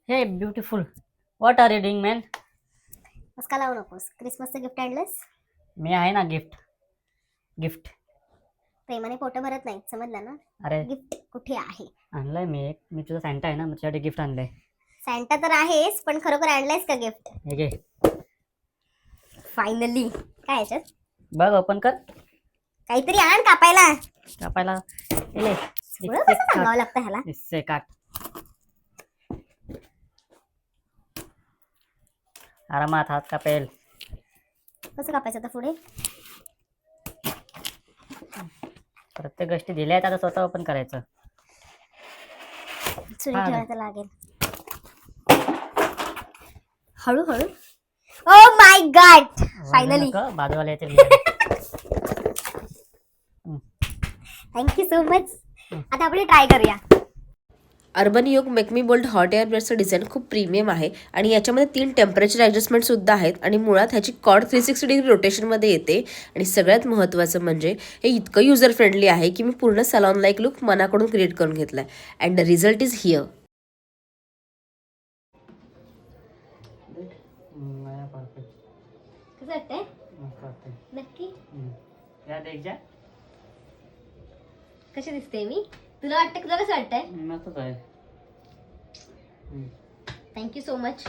हे beautiful, what are you doing man? मस्का लावू नकोस. क्रिसमसचं गिफ्ट आणलंस? मी आहे ना. गिफ्ट प्रेमाने पोट भरत नाही, समजलं ना? अरे गिफ्ट कुठे आहे? आणलंय मी तुझा सॅन्टा आहे ना, तुझ्यासाठी गिफ्ट आणलंय. सॅन्टा तर आहेस, पण खरोखर आणलंयस का गिफ्ट? हे घे, फायनली. काय याच्यात? बघ, ओपन कर. काहीतरी आण कापायला. ले सगळं कसं सांगावं लागतं ह्याला? इससे काट. आरामात हात कापेल. कसं कापायचं आता पुढे? प्रत्येक गोष्टी दिल्या आहेत, आता स्वतः ओपन करायचं. सुरी हा. ठेवायचं लागेल. हळूहळू. Oh my God, finally. बाजूवाले येतील. Thank you so much. आता आपण ट्राय करूया. Urban Yog make me bold hot air ब्रशचं डिझाईन खूप प्रीमियम आहे आणि याच्यामध्ये 3 टेम्परेचर ॲडजस्टमेंटसुद्धा आहेत आणि मुळात ह्याची कॉर्ड 360 डिग्री रोटेशनमध्ये येते. आणि सगळ्यात महत्त्वाचं म्हणजे हे इतकं युजर फ्रेंडली आहे की मी पूर्ण सलॉन लाईक लुक मनाकडून क्रिएट करून घेतला आहे. And the result is here. कसं वाटतंय? नक्की? कशी दिसते मी? तुला वाटतं? तुला कसं वाटतंय? मस्तच आहे. Thank you so much.